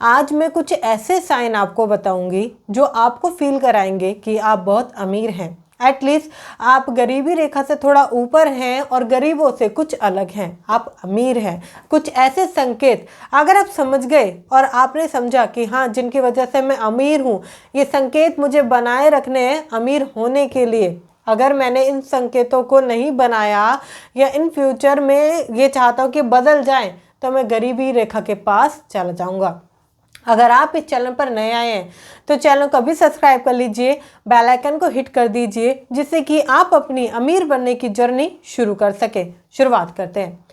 आज मैं कुछ ऐसे साइन आपको बताऊंगी जो आपको फील कराएंगे कि आप बहुत अमीर हैं। एटलीस्ट आप गरीबी रेखा से थोड़ा ऊपर हैं और गरीबों से कुछ अलग हैं, आप अमीर हैं। कुछ ऐसे संकेत अगर आप समझ गए और आपने समझा कि हाँ, जिनकी वजह से मैं अमीर हूँ, ये संकेत मुझे बनाए रखने हैं अमीर होने के लिए। अगर मैंने इन संकेतों को नहीं बनाया या इन फ्यूचर में ये चाहता हूँ कि बदल जाए, तो मैं गरीबी रेखा के पास चला जाऊँगा। अगर आप इस चैनल पर नए आए हैं तो चैनल को अभी सब्सक्राइब कर लीजिए, बेल आइकन को हिट कर दीजिए, जिससे कि आप अपनी अमीर बनने की जर्नी शुरू कर सके। शुरुआत करते हैं।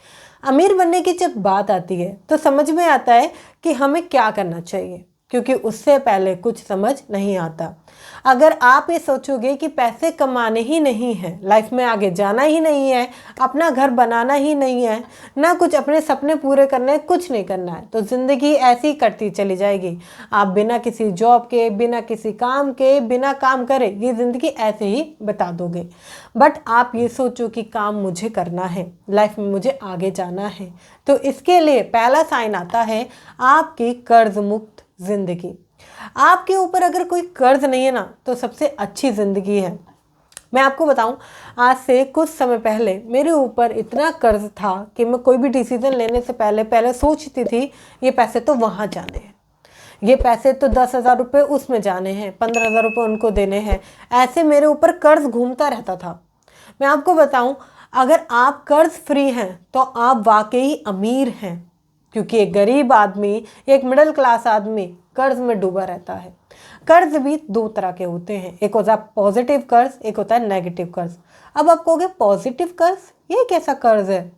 अमीर बनने की जब बात आती है तो समझ में आता है कि हमें क्या करना चाहिए, क्योंकि उससे पहले कुछ समझ नहीं आता। अगर आप ये सोचोगे कि पैसे कमाने ही नहीं हैं, लाइफ में आगे जाना ही नहीं है, अपना घर बनाना ही नहीं है, ना कुछ अपने सपने पूरे करने, कुछ नहीं करना है, तो ज़िंदगी ऐसी ही कटती चली जाएगी। आप बिना किसी जॉब के, बिना किसी काम के, बिना काम करे ये ज़िंदगी ऐसे ही बिता दोगे। बट आप ये सोचो कि काम मुझे करना है, लाइफ में मुझे आगे जाना है, तो इसके लिए पहला साइन आता है आपकी कर्ज मुक्त ज़िंदगी। आपके ऊपर अगर कोई कर्ज नहीं है ना, तो सबसे अच्छी ज़िंदगी है। मैं आपको बताऊं, आज से कुछ समय पहले मेरे ऊपर इतना कर्ज था कि मैं कोई भी डिसीजन लेने से पहले सोचती थी ये पैसे तो वहाँ जाने हैं, ये पैसे तो 10,000 रुपये उसमें जाने हैं, 15,000 रुपये उनको देने हैं। ऐसे मेरे ऊपर कर्ज घूमता रहता था। मैं आपको बताऊं, अगर आप कर्ज फ्री हैं तो आप वाकई अमीर हैं, क्योंकि एक गरीब आदमी, एक मिडिल क्लास आदमी कर्ज में डूबा रहता है। कर्ज भी दो तरह के होते हैं, एक होता है पॉजिटिव कर्ज, एक होता है नेगेटिव कर्ज। अब आप कहोगे पॉजिटिव कर्ज ये कैसा कर्ज है?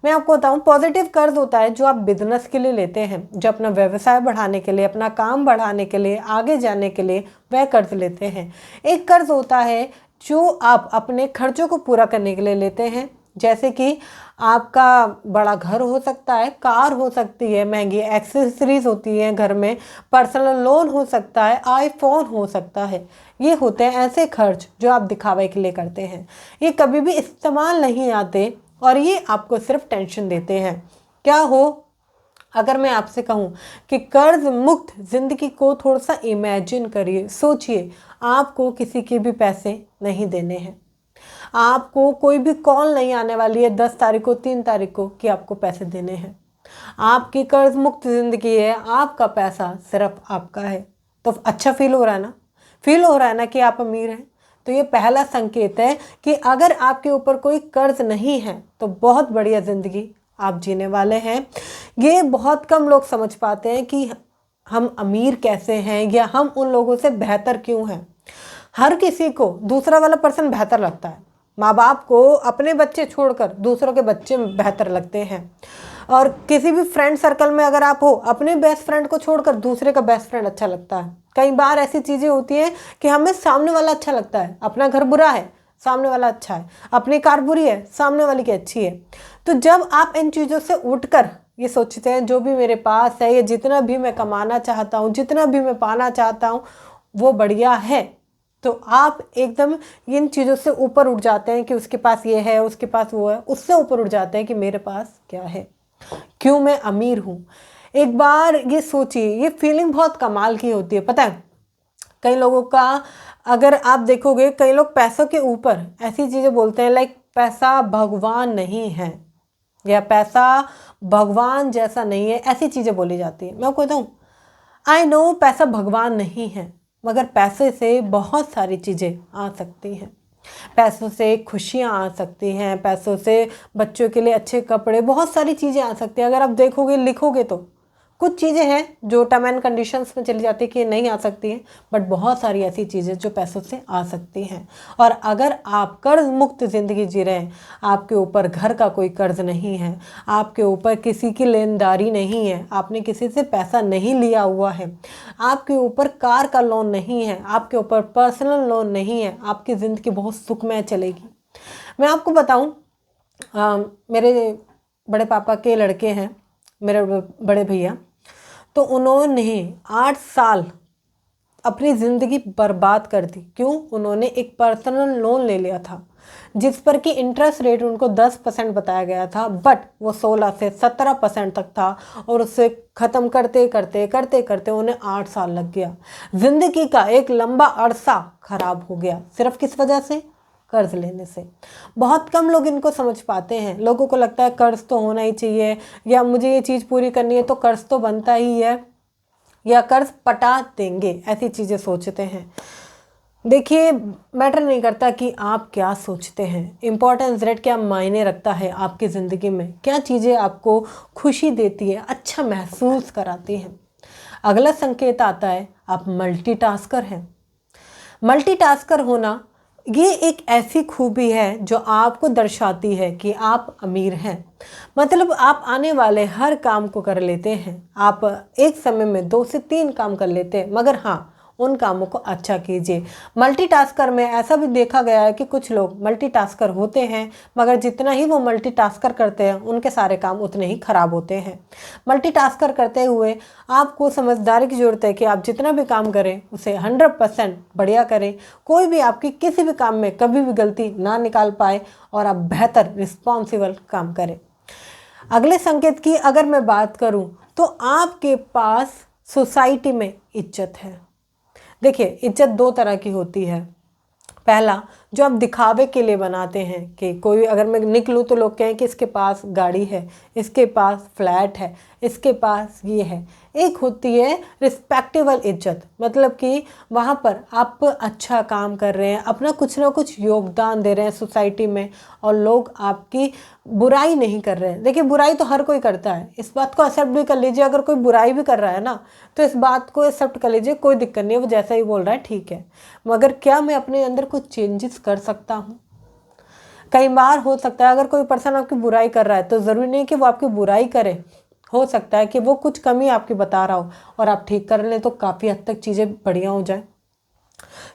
मैं आपको बताऊं, पॉजिटिव कर्ज होता है जो आप बिजनेस के लिए लेते हैं, जो अपना व्यवसाय बढ़ाने के लिए, अपना काम बढ़ाने के लिए, आगे जाने के लिए वह कर्ज लेते हैं। एक कर्ज होता है जो आप अपने खर्चों को पूरा करने के लिए लेते हैं, जैसे कि आपका बड़ा घर हो सकता है, कार हो सकती है, महंगी एक्सेसरीज होती है घर में, पर्सनल लोन हो सकता है, आईफोन हो सकता है। ये होते हैं ऐसे खर्च जो आप दिखावे के लिए करते हैं। ये कभी भी इस्तेमाल नहीं आते और ये आपको सिर्फ टेंशन देते हैं। क्या हो अगर मैं आपसे कहूँ कि कर्ज मुक्त ज़िंदगी को थोड़ा सा इमेजिन करिए, सोचिए, आपको किसी के भी पैसे नहीं देने हैं, आपको कोई भी कॉल नहीं आने वाली है 10 तारीख को, 3 तारीख को कि आपको पैसे देने हैं। आपकी कर्ज मुक्त ज़िंदगी है, आपका पैसा सिर्फ आपका है। तो अच्छा फील हो रहा है ना? फील हो रहा है ना कि आप अमीर हैं? तो ये पहला संकेत है कि अगर आपके ऊपर कोई कर्ज नहीं है तो बहुत बढ़िया ज़िंदगी आप जीने वाले हैं। ये बहुत कम लोग समझ पाते हैं कि हम अमीर कैसे हैं या हम उन लोगों से बेहतर क्यों हैं। हर किसी को दूसरा वाला पर्सन बेहतर लगता है। माँ बाप को अपने बच्चे छोड़कर दूसरों के बच्चे बेहतर लगते हैं। और किसी भी फ्रेंड सर्कल में अगर आप हो, अपने बेस्ट फ्रेंड को छोड़कर दूसरे का बेस्ट फ्रेंड अच्छा लगता है। कई बार ऐसी चीज़ें होती हैं कि हमें सामने वाला अच्छा लगता है, अपना घर बुरा है, सामने वाला अच्छा है, अपनी कार बुरी है, सामने वाली की अच्छी है। तो जब आप इन चीज़ों से उठकर ये सोचते हैं जो भी मेरे पास है, ये जितना भी मैं कमाना चाहता हूँ, जितना भी मैं पाना चाहता हूँ वो बढ़िया है, तो आप एकदम इन चीज़ों से ऊपर उठ जाते हैं कि उसके पास ये है, उसके पास वो है, उससे ऊपर उठ जाते हैं कि मेरे पास क्या है, क्यों मैं अमीर हूँ। एक बार ये सोचिए, ये फीलिंग बहुत कमाल की होती है। पता है, कई लोगों का अगर आप देखोगे, कई लोग पैसों के ऊपर ऐसी चीज़ें बोलते हैं लाइक पैसा भगवान नहीं है या पैसा भगवान जैसा नहीं है, ऐसी चीज़ें बोली जाती है। मैं आपको बताऊँ, आई नो पैसा भगवान नहीं है, मगर पैसे से बहुत सारी चीज़ें आ सकती हैं। पैसों से खुशियाँ आ सकती हैं, पैसों से बच्चों के लिए अच्छे कपड़े, बहुत सारी चीज़ें आ सकती हैं। अगर आप देखोगे, लिखोगे तो कुछ चीज़ें हैं जो टर्म एंड कंडीशंस में चली जाती है कि नहीं आ सकती हैं, बट बहुत सारी ऐसी चीज़ें जो पैसों से आ सकती हैं। और अगर आप कर्ज मुक्त ज़िंदगी जी रहे हैं, आपके ऊपर घर का कोई कर्ज नहीं है, आपके ऊपर किसी की लेनदारी नहीं है, आपने किसी से पैसा नहीं लिया हुआ है, आपके ऊपर कार का लोन नहीं है, आपके ऊपर पर्सनल लोन नहीं है, आपकी ज़िंदगी बहुत सुखमय चलेगी। मैं आपको बताऊँ, मेरे बड़े पापा के लड़के हैं, मेरे बड़े भैया, तो उन्होंने 8 साल अपनी ज़िंदगी बर्बाद कर दी। क्यों? उन्होंने एक पर्सनल लोन ले लिया था। जिस पर कि इंटरेस्ट रेट उनको 10% बताया गया था, बट वो 16 से 17% तक था और उससे ख़त्म करते करते करते करते उन्हें 8 साल लग गया। ज़िंदगी का एक लंबा अरसा खराब हो गया, सिर्फ किस वजह से? कर्ज लेने से। बहुत कम लोग इनको समझ पाते हैं। लोगों को लगता है कर्ज तो होना ही चाहिए, या मुझे ये चीज़ पूरी करनी है तो कर्ज तो बनता ही है, या कर्ज पटा देंगे, ऐसी चीज़ें सोचते हैं। देखिए, मैटर नहीं करता कि आप क्या सोचते हैं, इम्पोर्टेंस रेट क्या मायने रखता है आपकी ज़िंदगी में, क्या चीज़ें आपको खुशी देती है, अच्छा महसूस कराती हैं। अगला संकेत आता है आप मल्टीटास्कर हैं। मल्टीटास्कर होना ये एक ऐसी खूबी है जो आपको दर्शाती है कि आप अमीर हैं। मतलब आप आने वाले हर काम को कर लेते हैं, आप एक समय में 2 से 3 काम कर लेते हैं, मगर हाँ, उन कामों को अच्छा कीजिए। मल्टीटास्कर में ऐसा भी देखा गया है कि कुछ लोग मल्टीटास्कर होते हैं, मगर जितना ही वो मल्टीटास्कर करते हैं उनके सारे काम उतने ही खराब होते हैं। मल्टीटास्कर करते हुए आपको समझदारी की ज़रूरत है कि आप जितना भी काम करें उसे 100% बढ़िया करें। कोई भी आपकी किसी भी काम में कभी भी गलती ना निकाल पाए और आप बेहतर रिस्पॉन्सिबल काम करें। अगले संकेत की अगर मैं बात करूं तो आपके पास सोसाइटी में इज्जत है। देखिए, इज्जत 2 तरह की होती है। पहला, जो आप दिखावे के लिए बनाते हैं कि कोई अगर मैं निकलूँ तो लोग कहें कि इसके पास गाड़ी है, इसके पास फ्लैट है, इसके पास ये है। एक होती है रिस्पेक्टेबल इज्जत, मतलब कि वहाँ पर आप अच्छा काम कर रहे हैं, अपना कुछ ना कुछ योगदान दे रहे हैं सोसाइटी में और लोग आपकी बुराई नहीं कर रहे हैं। देखिए, बुराई तो हर कोई करता है, इस बात को एक्सेप्ट भी कर लीजिए। अगर कोई बुराई भी कर रहा है ना, तो इस बात को एक्सेप्ट कर लीजिए, कोई दिक्कत नहीं है, वो जैसा ही बोल रहा है ठीक है, मगर क्या मैं अपने अंदर कुछ चेंजेस कर सकता हूँ? कई बार हो सकता है अगर कोई पर्सन आपकी बुराई कर रहा है तो ज़रूरी नहीं कि वो आपकी बुराई करे, हो सकता है कि वो कुछ कमी आपकी बता रहा हो और आप ठीक कर लें तो काफ़ी हद तक चीज़ें बढ़िया हो जाए।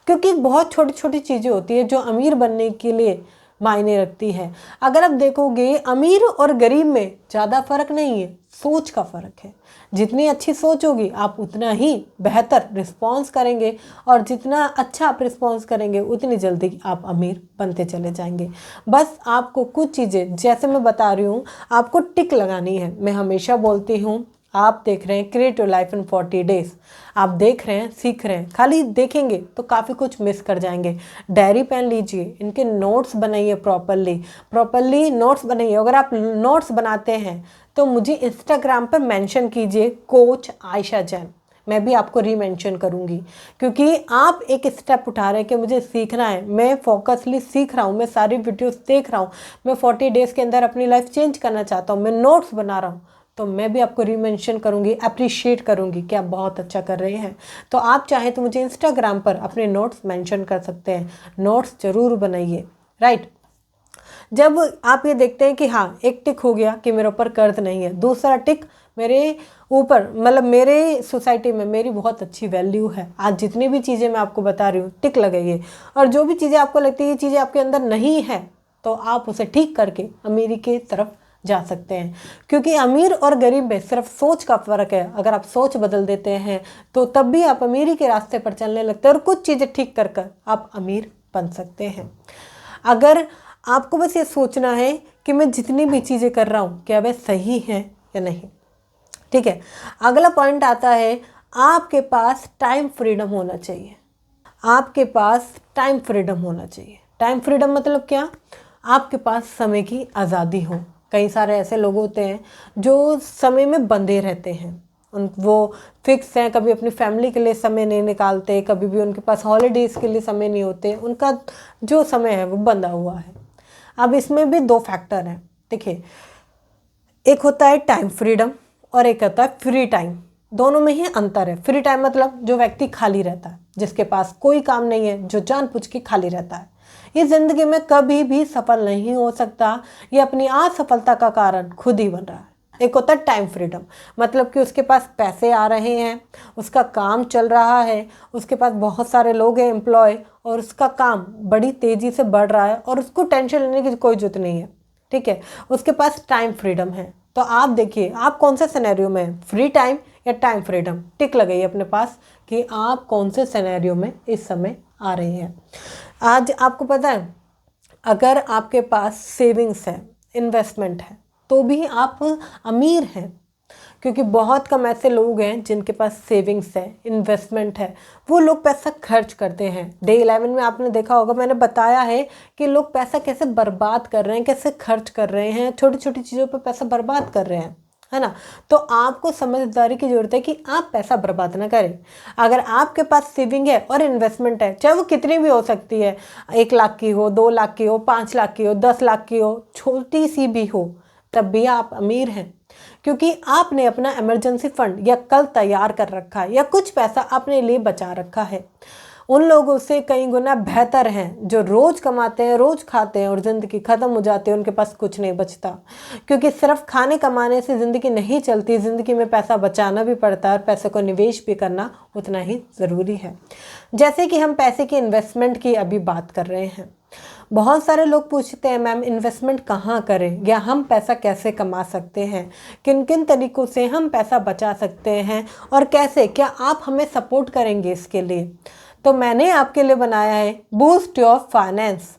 क्योंकि बहुत छोटी छोटी चीज़ें होती है जो अमीर बनने के लिए मायने रखती है। अगर आप देखोगे, अमीर और गरीब में ज़्यादा फर्क नहीं है, सोच का फ़र्क है। जितनी अच्छी सोच होगी आप उतना ही बेहतर रिस्पॉन्स करेंगे, और जितना अच्छा आप रिस्पॉन्स करेंगे उतनी जल्दी आप अमीर बनते चले जाएंगे। बस आपको कुछ चीज़ें, जैसे मैं बता रही हूँ, आपको टिक लगानी है। मैं हमेशा बोलती हूँ, आप देख रहे हैं create your life in 40 days, आप देख रहे हैं, सीख रहे हैं, खाली देखेंगे तो काफ़ी कुछ मिस कर जाएंगे। डायरी पेन लीजिए, इनके नोट्स बनाइए, प्रॉपरली नोट्स बनाइए। अगर आप नोट्स बनाते हैं तो मुझे इंस्टाग्राम पर मेंशन कीजिए, कोच आयशा जैन, मैं भी आपको रीमेंशन करूंगी, क्योंकि आप एक स्टेप उठा रहे हैं कि मुझे सीखना है। मैं फोकसली सीख रहा हूँ, मैं सारी वीडियोस देख रहा हूँ, मैं 40 डेज़ के अंदर अपनी लाइफ चेंज करना चाहता हूँ, मैं नोट्स बना रहा हूँ, तो मैं भी आपको रीमेंशन करूंगी, अप्रिशिएट करूंगी कि आप बहुत अच्छा कर रहे हैं। तो आप चाहें तो मुझे इंस्टाग्राम पर अपने नोट्स मेंशन कर सकते हैं, नोट्स ज़रूर बनाइए, राइट। जब आप ये देखते हैं कि हाँ, एक टिक हो गया कि मेरे ऊपर कर्ज नहीं है, दूसरा टिक, मेरे ऊपर मतलब मेरे सोसाइटी में मेरी बहुत अच्छी वैल्यू है। आज जितनी भी चीज़ें मैं आपको बता रही हूँ, टिक लगाइए। और जो भी चीज़ें आपको लगती है ये चीज़ें आपके अंदर नहीं है, तो आप उसे ठीक करके अमीरी की तरफ जा सकते हैं। क्योंकि अमीर और गरीब में सिर्फ सोच का फ़र्क है। अगर आप सोच बदल देते हैं तो तब भी आप अमीरी के रास्ते पर चलने लगते हैं और कुछ चीज़ें ठीक कर कर आप अमीर बन सकते हैं। अगर आपको बस ये सोचना है कि मैं जितनी भी चीज़ें कर रहा हूँ क्या वह सही है या नहीं, ठीक है। अगला पॉइंट आता है, आपके पास टाइम फ्रीडम होना चाहिए। आपके पास टाइम फ्रीडम होना चाहिए। टाइम फ्रीडम मतलब क्या? आपके पास समय की आज़ादी हो। कई सारे ऐसे लोग होते हैं जो समय में बंधे रहते हैं, वो फिक्स हैं, कभी अपनी फैमिली के लिए समय नहीं निकालते, कभी भी उनके पास हॉलीडेज़ के लिए समय नहीं होते, उनका जो समय है वो बंधा हुआ है। अब इसमें भी 2 फैक्टर हैं। देखिए, एक होता है टाइम फ्रीडम और एक होता है फ्री टाइम। दोनों में ही अंतर है। फ्री टाइम मतलब जो व्यक्ति खाली रहता है, जिसके पास कोई काम नहीं है, जो जानबूझ के खाली रहता है, ये ज़िंदगी में कभी भी सफल नहीं हो सकता। ये अपनी असफलता का कारण खुद ही बन रहा है। एक होता है टाइम फ्रीडम, मतलब कि उसके पास पैसे आ रहे हैं, उसका काम चल रहा है, उसके पास बहुत सारे लोग हैं एम्प्लॉय, और उसका काम बड़ी तेज़ी से बढ़ रहा है और उसको टेंशन लेने की कोई ज़रूरत नहीं है, ठीक है। उसके पास टाइम फ्रीडम है। तो आप देखिए आप कौन से सिनेरियो में हैं, फ्री टाइम या टाइम फ्रीडम? टिक लगाइए अपने पास कि आप कौन से सिनेरियो में इस समय आ रहे हैं। आज आपको पता है, अगर आपके पास सेविंग्स है, इन्वेस्टमेंट है, तो भी आप अमीर हैं, क्योंकि बहुत कम ऐसे लोग हैं जिनके पास सेविंग्स है, इन्वेस्टमेंट है, वो लोग पैसा खर्च करते हैं। डे 11 में आपने देखा होगा, मैंने बताया है कि लोग पैसा कैसे बर्बाद कर रहे हैं, कैसे खर्च कर रहे हैं, छोटी छोटी चीज़ों पर पैसा बर्बाद कर रहे हैं, है ना। तो आपको समझदारी की ज़रूरत है कि आप पैसा बर्बाद ना करें। अगर आपके पास सेविंग है और इन्वेस्टमेंट है, चाहे वो कितनी भी हो सकती है, 1 लाख की हो, 2 लाख की हो, 5 लाख की हो, 10 लाख की हो, छोटी सी भी हो, तब भी आप अमीर हैं, क्योंकि आपने अपना इमरजेंसी फंड या कल तैयार कर रखा है, या कुछ पैसा अपने लिए बचा रखा है। उन लोगों से कई गुना बेहतर हैं जो रोज़ कमाते हैं, रोज़ खाते हैं और ज़िंदगी ख़त्म हो जाती है, उनके पास कुछ नहीं बचता। क्योंकि सिर्फ खाने कमाने से ज़िंदगी नहीं चलती, ज़िंदगी में पैसा बचाना भी पड़ता है और पैसे को निवेश भी करना उतना ही ज़रूरी है। जैसे कि हम पैसे की इन्वेस्टमेंट की अभी बात कर रहे हैं, बहुत सारे लोग पूछते हैं मैम इन्वेस्टमेंट कहाँ करें, या हम पैसा कैसे कमा सकते हैं, किन किन तरीक़ों से हम पैसा बचा सकते हैं और कैसे, क्या आप हमें सपोर्ट करेंगे इसके लिए। तो मैंने आपके लिए बनाया है बूस्ट योर फाइनेंस,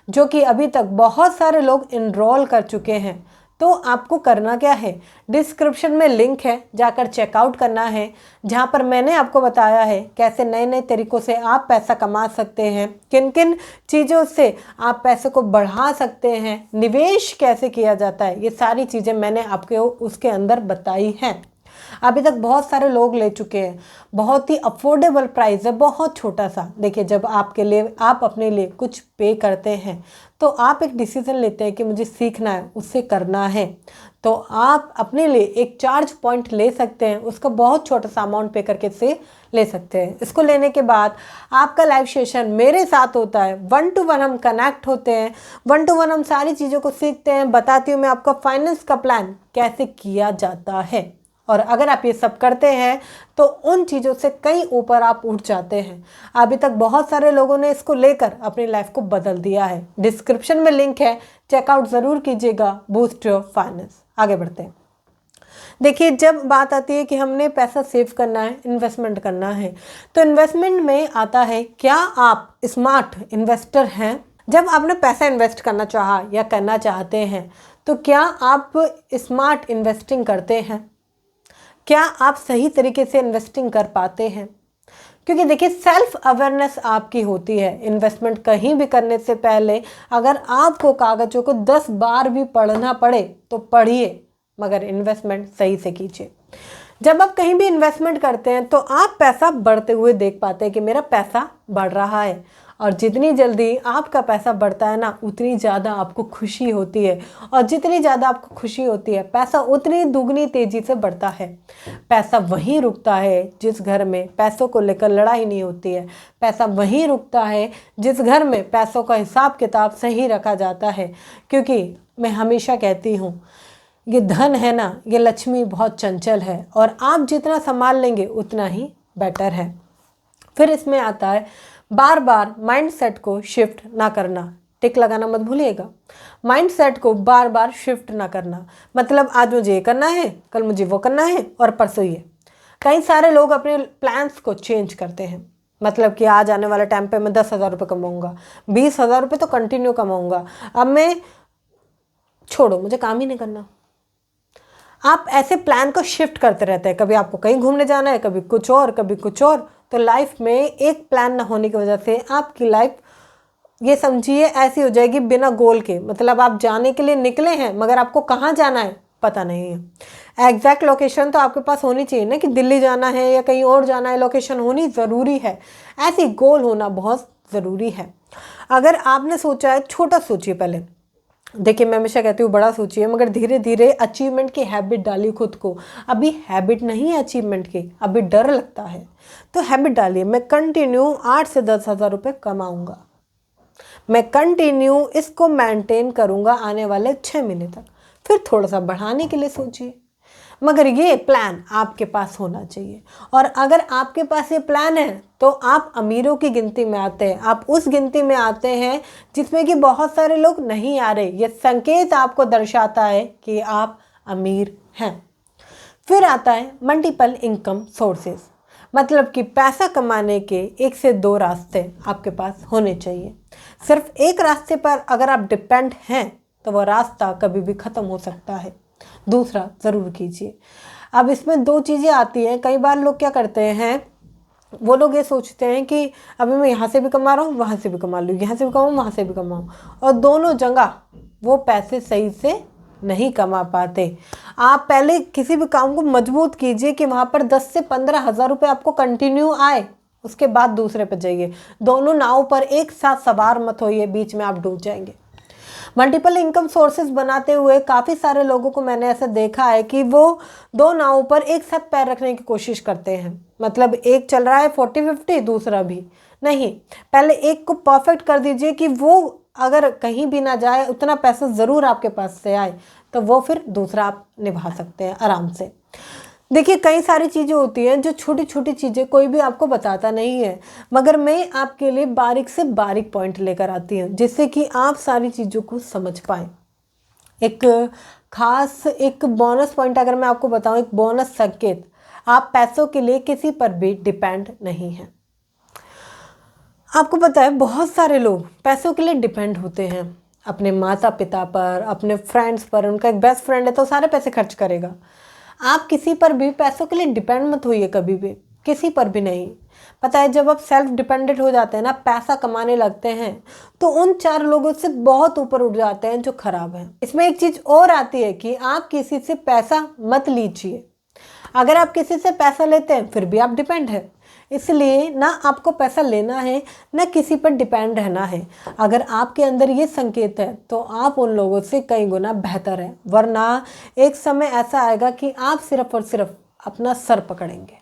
जो कि अभी तक बहुत सारे लोग इनरोल कर चुके हैं। तो आपको करना क्या है, डिस्क्रिप्शन में लिंक है, जाकर चेकआउट करना है, जहाँ पर मैंने आपको बताया है कैसे नए नए तरीक़ों से आप पैसा कमा सकते हैं, किन किन चीज़ों से आप पैसे को बढ़ा सकते हैं, निवेश कैसे किया जाता है, ये सारी चीज़ें मैंने आपको उसके अंदर बताई हैं। अभी तक बहुत सारे लोग ले चुके हैं, बहुत ही अफोर्डेबल प्राइस है, बहुत छोटा सा। देखिए, जब आपके लिए, आप अपने लिए कुछ पे करते हैं तो आप एक डिसीज़न लेते हैं कि मुझे सीखना है, उससे करना है, तो आप अपने लिए एक चार्ज पॉइंट ले सकते हैं, उसका बहुत छोटा सा अमाउंट पे करके से ले सकते हैं। इसको लेने के बाद आपका लाइव सेशन मेरे साथ होता है, 1 to 1 हम कनेक्ट होते हैं, 1 to 1 हम सारी चीज़ों को सीखते हैं, बताती हूँ मैं आपका फाइनेंस का प्लान कैसे किया जाता है। और अगर आप ये सब करते हैं तो उन चीज़ों से कहीं ऊपर आप उठ जाते हैं। अभी तक बहुत सारे लोगों ने इसको लेकर अपनी लाइफ को बदल दिया है। डिस्क्रिप्शन में लिंक है, चेकआउट ज़रूर कीजिएगा, बूस्ट योर फाइनेंस। आगे बढ़ते हैं। देखिए, जब बात आती है कि हमने पैसा सेव करना है, इन्वेस्टमेंट करना है, तो इन्वेस्टमेंट में आता है, क्या आप स्मार्ट इन्वेस्टर हैं। जब आपने पैसा इन्वेस्ट करना चाहा या करना चाहते हैं, तो क्या आप स्मार्ट इन्वेस्टिंग करते हैं, क्या आप सही तरीके से इन्वेस्टिंग कर पाते हैं। क्योंकि देखिए, सेल्फ अवेयरनेस आपकी होती है। इन्वेस्टमेंट कहीं भी करने से पहले अगर आपको कागज़ों को 10 बार भी पढ़ना पड़े तो पढ़िए, मगर इन्वेस्टमेंट सही से कीजिए। जब आप कहीं भी इन्वेस्टमेंट करते हैं तो आप पैसा बढ़ते हुए देख पाते हैं कि मेरा पैसा बढ़ रहा है, और जितनी जल्दी आपका पैसा बढ़ता है ना, उतनी ज़्यादा आपको खुशी होती है, और जितनी ज़्यादा आपको खुशी होती है, पैसा उतनी दुगनी तेज़ी से बढ़ता है। पैसा वहीं रुकता है जिस घर में पैसों को लेकर लड़ाई नहीं होती है। पैसा वहीं रुकता है जिस घर में पैसों का हिसाब किताब सही रखा जाता है। क्योंकि मैं हमेशा कहती हूँ, ये धन है ना, ये लक्ष्मी बहुत चंचल है, और आप जितना संभाल लेंगे उतना ही बेटर है। फिर इसमें आता है बार बार माइंडसेट को शिफ्ट ना करना। टिक लगाना मत भूलिएगा। माइंडसेट को बार बार शिफ्ट ना करना, मतलब आज मुझे ये करना है, कल मुझे वो करना है, और परसों ये। कई सारे लोग अपने प्लान्स को चेंज करते हैं, मतलब कि आज आने वाले टाइम पे मैं 10,000 रुपये कमाऊँगा, 20,000 रुपये तो कंटिन्यू कमाऊँगा, अब मैं छोड़ो, मुझे काम ही नहीं करना। आप ऐसे प्लान को शिफ्ट करते रहते हैं, कभी आपको कहीं घूमने जाना है, कभी कुछ और, कभी कुछ और। तो लाइफ में एक प्लान ना होने की वजह से आपकी लाइफ, ये समझिए, ऐसी हो जाएगी बिना गोल के। मतलब आप जाने के लिए निकले हैं, मगर आपको कहाँ जाना है पता नहीं है। एग्जैक्ट लोकेशन तो आपके पास होनी चाहिए ना, कि दिल्ली जाना है या कहीं और जाना है, लोकेशन होनी ज़रूरी है। ऐसी गोल होना बहुत ज़रूरी है। अगर आपने सोचा है, छोटा सोचिए पहले। देखिए, मैं हमेशा कहती हूँ बड़ा सोचिए, मगर धीरे धीरे अचीवमेंट की हैबिट डालिए खुद को। अभी हैबिट नहीं है अचीवमेंट की, अभी डर लगता है, तो हैबिट डालिए। मैं कंटिन्यू 8 से 10,000 रुपये कमाऊँगा, मैं कंटिन्यू इसको मेंटेन करूँगा आने वाले 6 महीने तक। फिर थोड़ा सा बढ़ाने के लिए सोचिए, मगर ये प्लान आपके पास होना चाहिए। और अगर आपके पास ये प्लान है तो आप अमीरों की गिनती में आते हैं, आप उस गिनती में आते हैं जिसमें कि बहुत सारे लोग नहीं आ रहे। ये संकेत आपको दर्शाता है कि आप अमीर हैं। फिर आता है मल्टीपल इनकम सोर्सेज, मतलब कि पैसा कमाने के 1 से 2 रास्ते आपके पास होने चाहिए। सिर्फ एक रास्ते पर अगर आप डिपेंड हैं तो वह रास्ता कभी भी ख़त्म हो सकता है। दूसरा ज़रूर कीजिए। अब इसमें 2 चीज़ें आती हैं। कई बार लोग क्या करते हैं, वो लोग ये सोचते हैं कि अभी मैं यहाँ से भी कमा रहा हूँ, वहाँ से भी कमा लूँ, यहाँ से भी कमाऊँ, वहाँ से भी कमाऊँ, और दोनों जगह वो पैसे सही से नहीं कमा पाते। आप पहले किसी भी काम को मजबूत कीजिए कि वहाँ पर 10 से 15 हज़ार रुपये आपको कंटिन्यू आए, उसके बाद दूसरे पर जाइए। दोनों नाव पर एक साथ सवार मत होइए, बीच में आप डूब जाएंगे। मल्टीपल इनकम सोर्सेज बनाते हुए काफ़ी सारे लोगों को मैंने ऐसा देखा है कि वो 2 नावों पर एक साथ पैर रखने की कोशिश करते हैं। मतलब एक चल रहा है 40-50, दूसरा भी नहीं। पहले एक को परफेक्ट कर दीजिए कि वो अगर कहीं भी ना जाए, उतना पैसा ज़रूर आपके पास से आए, तो वो फिर दूसरा आप निभा सकते हैं आराम से। देखिए, कई सारी चीज़ें होती हैं जो छोटी छोटी चीज़ें कोई भी आपको बताता नहीं है, मगर मैं आपके लिए बारीक से बारीक पॉइंट लेकर आती हूँ जिससे कि आप सारी चीज़ों को समझ पाएँ। एक खास एक बोनस पॉइंट अगर मैं आपको बताऊँ, एक बोनस संकेत, आप पैसों के लिए किसी पर भी डिपेंड नहीं हैं। आपको पता है बहुत सारे लोग पैसों के लिए डिपेंड होते हैं अपने माता पिता पर, अपने फ्रेंड्स पर। उनका एक बेस्ट फ्रेंड है तो सारे पैसे खर्च करेगा। आप किसी पर भी पैसों के लिए डिपेंड मत होइए, कभी भी किसी पर भी नहीं। पता है, जब आप सेल्फ डिपेंडेंट हो जाते हैं ना, पैसा कमाने लगते हैं, तो उन 4 लोगों से बहुत ऊपर उठ जाते हैं जो खराब हैं। इसमें एक चीज़ और आती है कि आप किसी से पैसा मत लीजिए। अगर आप किसी से पैसा लेते हैं फिर भी आप डिपेंड है। इसलिए ना आपको पैसा लेना है, ना किसी पर डिपेंड रहना है। अगर आपके अंदर ये संकेत है तो आप उन लोगों से कई गुना बेहतर हैं, वरना एक समय ऐसा आएगा कि आप सिर्फ और सिर्फ अपना सर पकड़ेंगे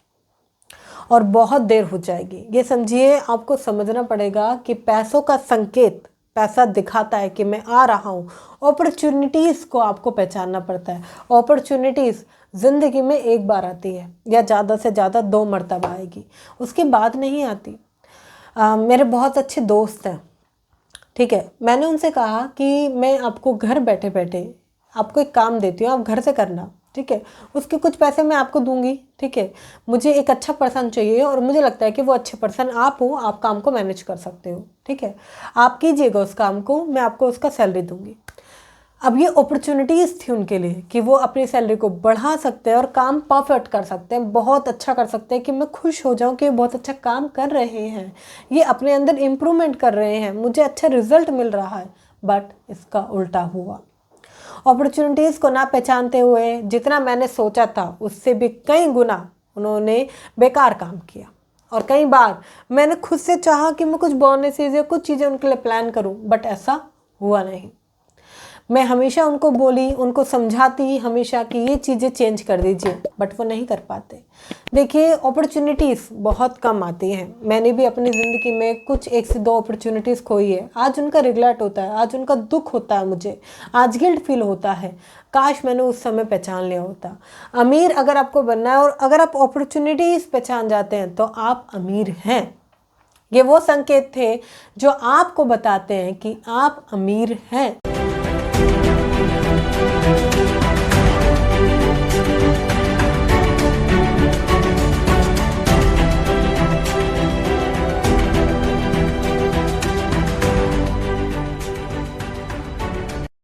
और बहुत देर हो जाएगी। ये समझिए, आपको समझना पड़ेगा कि पैसों का संकेत, पैसा दिखाता है कि मैं आ रहा हूँ। अपॉर्चुनिटीज़ को आपको पहचानना पड़ता है। अपॉर्चुनिटीज़ ज़िंदगी में एक बार आती है या ज़्यादा से ज़्यादा 2 मरतबा आएगी, उसके बाद नहीं आती। मेरे बहुत अच्छे दोस्त हैं, ठीक है। मैंने उनसे कहा कि मैं आपको घर बैठे बैठे आपको एक काम देती हूँ, आप घर से करना, ठीक है। उसके कुछ पैसे मैं आपको दूंगी, ठीक है। मुझे एक अच्छा पर्सन चाहिए और मुझे लगता है कि वो अच्छे पर्सन आप हो, आप काम को मैनेज कर सकते हो, ठीक है। आप कीजिएगा उस काम को, मैं आपको उसका सैलरी दूंगी। अब ये अपॉर्चुनिटीज़ थी उनके लिए कि वो अपनी सैलरी को बढ़ा सकते हैं और काम परफेक्ट कर सकते हैं, बहुत अच्छा कर सकते हैं, कि मैं खुश हो जाऊं कि बहुत अच्छा काम कर रहे हैं, ये अपने अंदर इम्प्रूवमेंट कर रहे हैं, मुझे अच्छा रिजल्ट मिल रहा है। बट इसका उल्टा हुआ। अपॉर्चुनिटीज़ को ना पहचानते हुए जितना मैंने सोचा था उससे भी कई गुना उन्होंने बेकार काम किया। और कई बार मैंने खुद से चाहा कि मैं कुछ बोनसेस या कुछ चीज़ें उनके लिए प्लान करूं, बट ऐसा हुआ नहीं। मैं हमेशा उनको बोली, उनको समझाती हमेशा कि ये चीज़ें चेंज कर दीजिए, बट वो नहीं कर पाते। देखिए, अपॉर्चुनिटीज़ बहुत कम आती हैं। मैंने भी अपनी ज़िंदगी में कुछ 1 से 2 अपॉर्चुनिटीज़ खोई है। आज उनका रिग्रेट होता है, आज उनका दुख होता है, मुझे आज गिल्ट फील होता है, काश मैंने उस समय पहचान लिया होता। अमीर अगर आपको बनना है और अगर आप अपॉर्चुनिटीज़ पहचान जाते हैं तो आप अमीर हैं। ये वो संकेत थे जो आपको बताते हैं कि आप अमीर हैं।